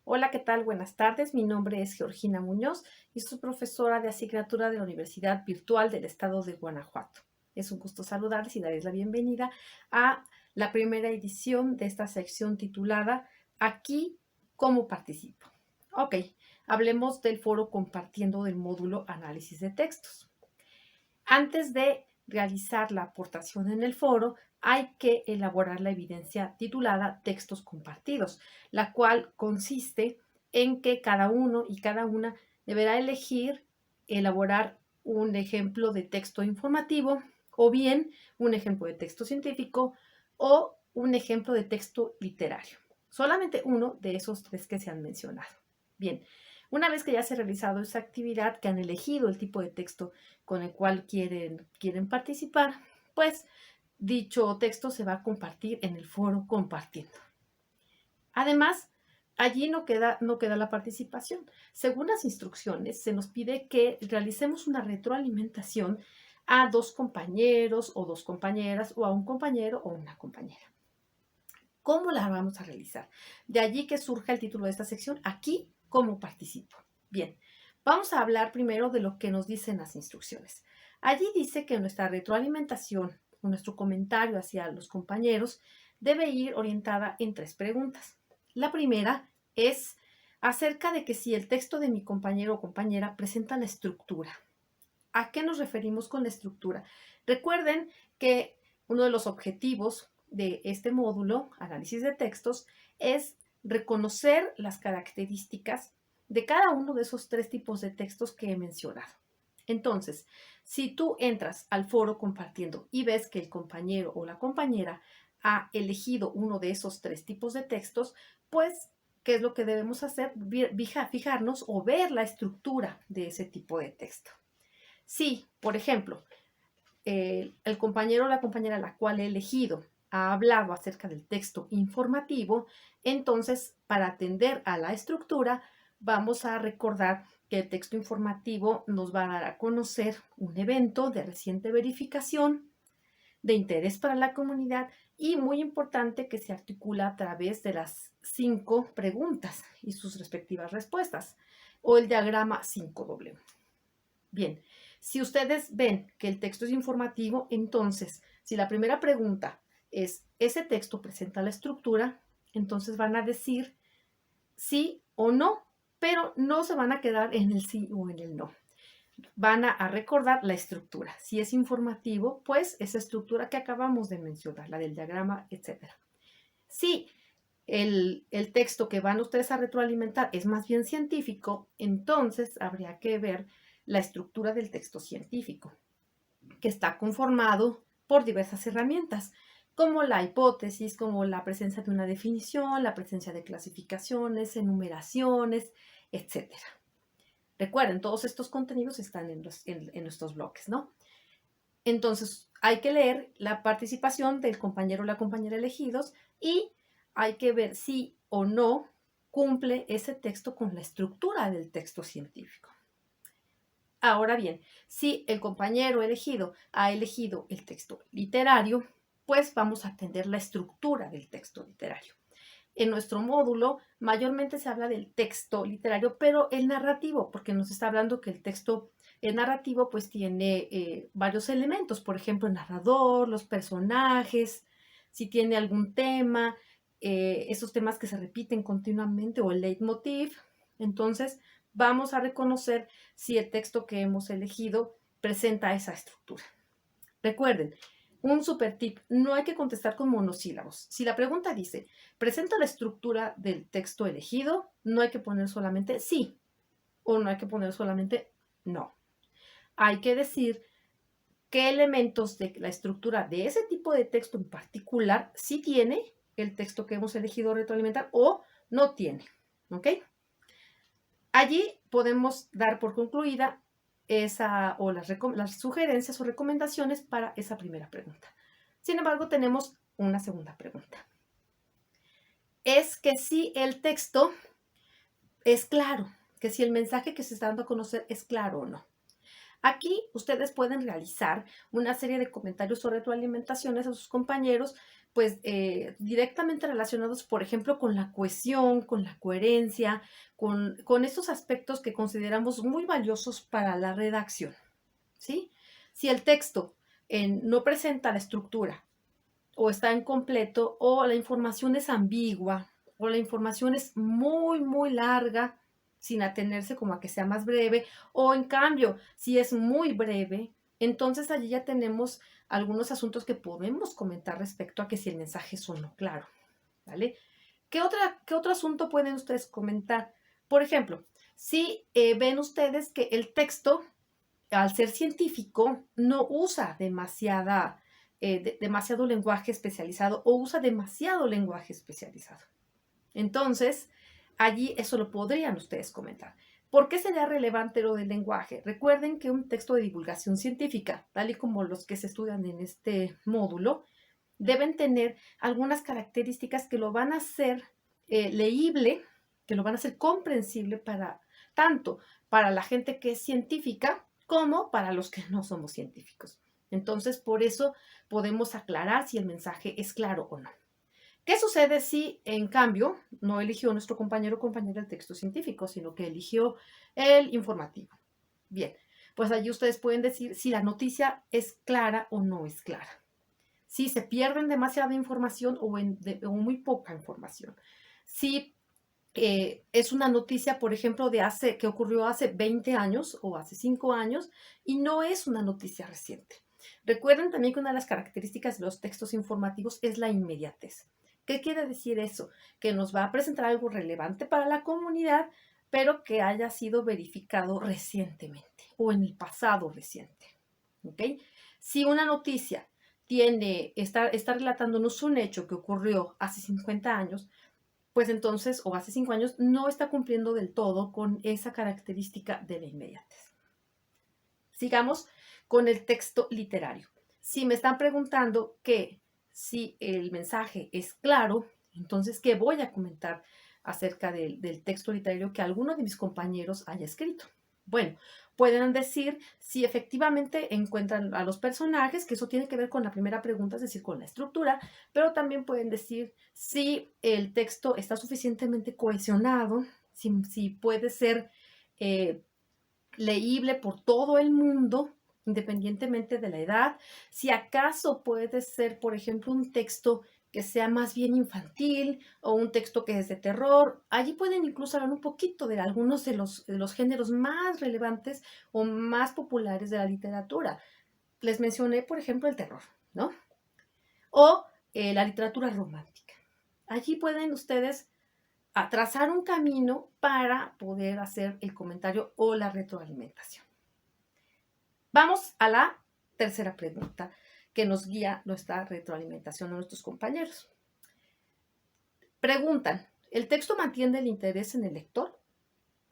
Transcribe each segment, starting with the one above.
Hola, ¿qué tal? Buenas tardes. Mi nombre es Georgina Muñoz y soy profesora de asignatura de la Universidad Virtual del Estado de Guanajuato. Es un gusto saludarles y darles la bienvenida a la primera edición de esta sección titulada Aquí, ¿cómo participo? Ok, hablemos del foro compartiendo del módulo Análisis de textos. Antes de realizar la aportación en el foro, hay que elaborar la evidencia titulada Textos compartidos, la cual consiste en que cada uno y cada una deberá elegir elaborar un ejemplo de texto informativo o bien un ejemplo de texto científico o un ejemplo de texto literario. Solamente uno de esos tres que se han mencionado. Bien, una vez que ya se ha realizado esa actividad, que han elegido el tipo de texto con el cual quieren participar, pues dicho texto se va a compartir en el foro compartiendo. Además, allí no queda la participación. Según las instrucciones, se nos pide que realicemos una retroalimentación a dos compañeros o dos compañeras o a un compañero o una compañera. ¿Cómo la vamos a realizar? De allí que surja el título de esta sección, aquí, ¿cómo participo? Bien, vamos a hablar primero de lo que nos dicen las instrucciones. Allí dice que nuestra retroalimentación, nuestro comentario hacia los compañeros, debe ir orientada en tres preguntas. La primera es acerca de que si el texto de mi compañero o compañera presenta la estructura. ¿A qué nos referimos con la estructura? Recuerden que uno de los objetivos de este módulo, análisis de textos, es reconocer las características de cada uno de esos tres tipos de textos que he mencionado. Entonces, si tú entras al foro compartiendo y ves que el compañero o la compañera ha elegido uno de esos tres tipos de textos, pues, ¿qué es lo que debemos hacer? Fijarnos o ver la estructura de ese tipo de texto. Si, por ejemplo, el compañero o la compañera a la cual he elegido ha hablado acerca del texto informativo, entonces, para atender a la estructura, vamos a recordar que el texto informativo nos va a dar a conocer un evento de reciente verificación, de interés para la comunidad y muy importante que se articula a través de las 5 preguntas y sus respectivas respuestas, o el diagrama 5W. Bien, si ustedes ven que el texto es informativo, entonces, si la primera pregunta es, ¿ese texto presenta la estructura? Entonces van a decir sí o no, pero no se van a quedar en el sí o en el no. Van a recordar la estructura. Si es informativo, pues esa estructura que acabamos de mencionar, la del diagrama, etc. Si el texto que van ustedes a retroalimentar es más bien científico, entonces habría que ver la estructura del texto científico, que está conformado por diversas herramientas, como la hipótesis, como la presencia de una definición, la presencia de clasificaciones, enumeraciones, etc. Recuerden, todos estos contenidos están en nuestros bloques, ¿no? Entonces, hay que leer la participación del compañero o la compañera elegidos y hay que ver si o no cumple ese texto con la estructura del texto científico. Ahora bien, si el compañero elegido ha elegido el texto literario, pues vamos a atender la estructura del texto literario. En nuestro módulo mayormente se habla del texto literario, pero el narrativo, porque nos está hablando que el narrativo pues tiene varios elementos, por ejemplo, el narrador, los personajes, si tiene algún tema, esos temas que se repiten continuamente o el leitmotiv. Entonces, vamos a reconocer si el texto que hemos elegido presenta esa estructura. Recuerden, un super tip, no hay que contestar con monosílabos. Si la pregunta dice, ¿presenta la estructura del texto elegido? No hay que poner solamente sí o no hay que poner solamente no. Hay que decir qué elementos de la estructura de ese tipo de texto en particular sí tiene el texto que hemos elegido retroalimentar o no tiene. ¿Ok? Allí podemos dar por concluida esa o las sugerencias o recomendaciones para esa primera pregunta. Sin embargo, tenemos una segunda pregunta. Es que si el texto es claro, que si el mensaje que se está dando a conocer es claro o no. Aquí ustedes pueden realizar una serie de comentarios o retroalimentaciones a sus compañeros pues directamente relacionados, por ejemplo, con la cohesión, con la coherencia, con estos aspectos que consideramos muy valiosos para la redacción, ¿sí? Si el texto no presenta la estructura, o está incompleto, o la información es ambigua, o la información es muy, muy larga, sin atenerse como a que sea más breve, o en cambio, si es muy breve, entonces allí ya tenemos algunos asuntos que podemos comentar respecto a que si el mensaje es o no claro, ¿vale? ¿Qué otro asunto pueden ustedes comentar? Por ejemplo, si ven ustedes que el texto, al ser científico, no usa demasiado lenguaje especializado o usa demasiado lenguaje especializado. Entonces, allí eso lo podrían ustedes comentar. ¿Por qué sería relevante lo del lenguaje? Recuerden que un texto de divulgación científica, tal y como los que se estudian en este módulo, deben tener algunas características que lo van a hacer leíble, que lo van a hacer comprensible tanto para la gente que es científica como para los que no somos científicos. Entonces, por eso podemos aclarar si el mensaje es claro o no. ¿Qué sucede si, en cambio, no eligió nuestro compañero o compañera el texto científico, sino que eligió el informativo? Bien, pues allí ustedes pueden decir si la noticia es clara o no es clara. Si se pierden demasiada información o muy poca información. Si es una noticia, por ejemplo, que ocurrió hace 20 años o hace 5 años y no es una noticia reciente. Recuerden también que una de las características de los textos informativos es la inmediatez. ¿Qué quiere decir eso? Que nos va a presentar algo relevante para la comunidad, pero que haya sido verificado recientemente o en el pasado reciente. ¿Ok? Si una noticia está relatándonos un hecho que ocurrió hace 50 años, pues entonces, o hace 5 años, no está cumpliendo del todo con esa característica de la inmediatez. Sigamos con el texto literario. Si me están preguntando que si el mensaje es claro, entonces, ¿qué voy a comentar acerca del texto literario que alguno de mis compañeros haya escrito? Bueno, pueden decir si efectivamente encuentran a los personajes, que eso tiene que ver con la primera pregunta, es decir, con la estructura, pero también pueden decir si el texto está suficientemente cohesionado, si puede ser leíble por todo el mundo, independientemente de la edad, si acaso puede ser, por ejemplo, un texto que sea más bien infantil o un texto que es de terror. Allí pueden incluso hablar un poquito de algunos de los géneros más relevantes o más populares de la literatura. Les mencioné, por ejemplo, el terror, ¿no? O la literatura romántica. Allí pueden ustedes trazar un camino para poder hacer el comentario o la retroalimentación. Vamos a la tercera pregunta que nos guía nuestra retroalimentación a nuestros compañeros. Preguntan, ¿el texto mantiene el interés en el lector?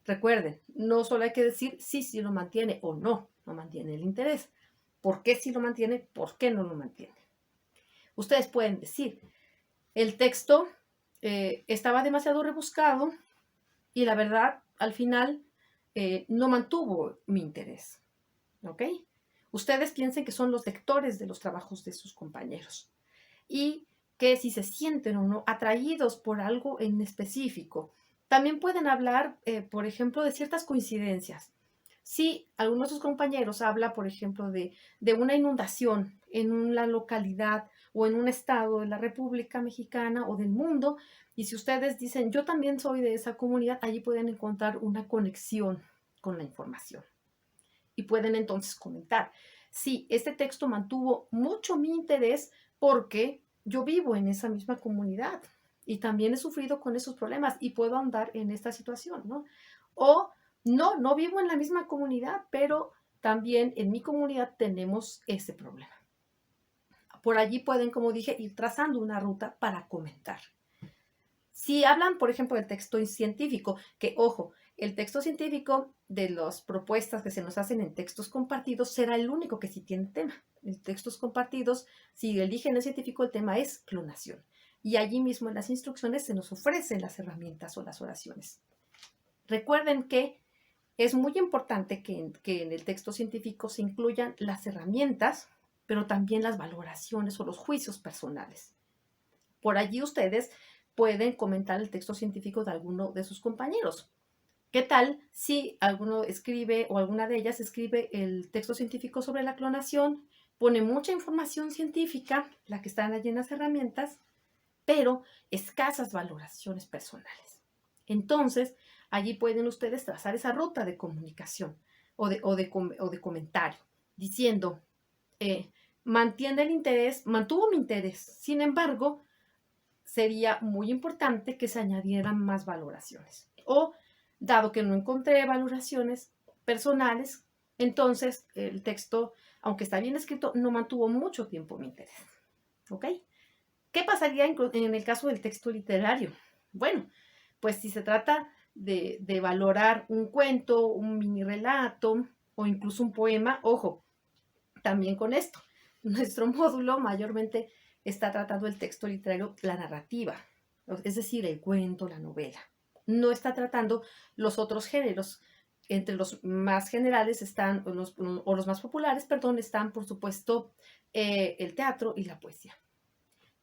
Recuerden, no solo hay que decir sí lo mantiene o no mantiene el interés. ¿Por qué sí lo mantiene? ¿Por qué no lo mantiene? Ustedes pueden decir, el texto estaba demasiado rebuscado y la verdad, al final, no mantuvo mi interés. ¿Ok? Ustedes piensen que son los lectores de los trabajos de sus compañeros y que si se sienten o no atraídos por algo en específico. También pueden hablar, por ejemplo, de ciertas coincidencias. Si alguno de sus compañeros habla, por ejemplo, de una inundación en una localidad o en un estado de la República Mexicana o del mundo, y si ustedes dicen, yo también soy de esa comunidad, allí pueden encontrar una conexión con la información. Y pueden entonces comentar, sí, este texto mantuvo mucho mi interés porque yo vivo en esa misma comunidad y también he sufrido con esos problemas y puedo andar en esta situación, ¿no? O no vivo en la misma comunidad, pero también en mi comunidad tenemos ese problema. Por allí pueden, como dije, ir trazando una ruta para comentar. Si hablan, por ejemplo, del texto científico, que ojo, el texto científico de las propuestas que se nos hacen en textos compartidos será el único que sí tiene tema. En textos compartidos, si eligen el científico, el tema es clonación. Y allí mismo en las instrucciones se nos ofrecen las herramientas o las oraciones. Recuerden que es muy importante que en el texto científico se incluyan las herramientas, pero también las valoraciones o los juicios personales. Por allí ustedes pueden comentar el texto científico de alguno de sus compañeros. ¿Qué tal si alguno escribe o alguna de ellas escribe el texto científico sobre la clonación, pone mucha información científica, la que están allí en las herramientas, pero escasas valoraciones personales? Entonces, allí pueden ustedes trazar esa ruta de comunicación o de comentario, diciendo, mantiene el interés, mantuvo mi interés, sin embargo, sería muy importante que se añadieran más valoraciones. O, dado que no encontré valoraciones personales, entonces el texto, aunque está bien escrito, no mantuvo mucho tiempo mi interés. ¿Ok? ¿Qué pasaría en el caso del texto literario? Bueno, pues si se trata de valorar un cuento, un mini relato o incluso un poema, ojo, también con esto. Nuestro módulo mayormente está tratando el texto literario, la narrativa, es decir, el cuento, la novela. No está tratando los otros géneros. Entre los más generales están, o los más populares, perdón, están, por supuesto, el teatro y la poesía.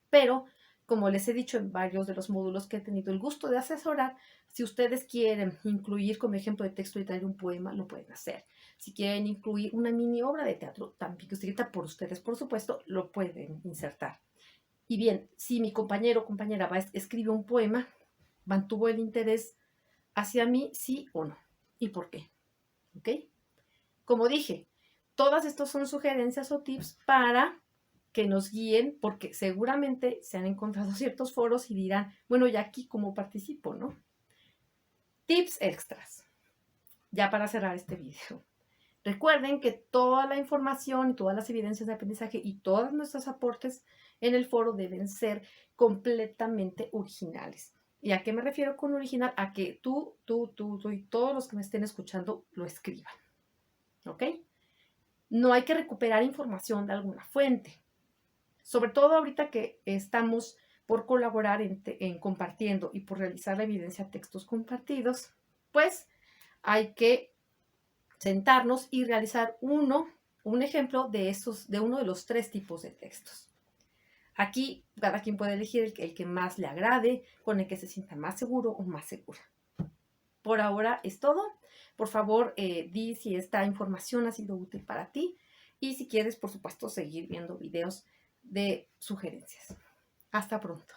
Pero, como les he dicho en varios de los módulos que he tenido el gusto de asesorar, si ustedes quieren incluir como ejemplo de texto literario un poema, lo pueden hacer. Si quieren incluir una mini obra de teatro, también escrita por ustedes, por supuesto, lo pueden insertar. Y bien, si mi compañero o compañera escribe un poema, ¿mantuvo el interés hacia mí, sí o no? ¿Y por qué? ¿Ok? Como dije, todas estas son sugerencias o tips para que nos guíen, porque seguramente se han encontrado ciertos foros y dirán, bueno, ¿y aquí cómo participo, no? Tips extras, ya para cerrar este video. Recuerden que toda la información y todas las evidencias de aprendizaje y todos nuestros aportes en el foro deben ser completamente originales. ¿Y a qué me refiero con original? A que tú y todos los que me estén escuchando lo escriban. ¿Ok? No hay que recuperar información de alguna fuente. Sobre todo ahorita que estamos por colaborar en compartiendo y por realizar la evidencia de textos compartidos, pues hay que sentarnos y realizar un ejemplo de uno de los 3 tipos de textos. Aquí cada quien puede elegir el que más le agrade, con el que se sienta más seguro o más segura. Por ahora es todo. Por favor, di si esta información ha sido útil para ti y si quieres, por supuesto, seguir viendo videos de sugerencias. Hasta pronto.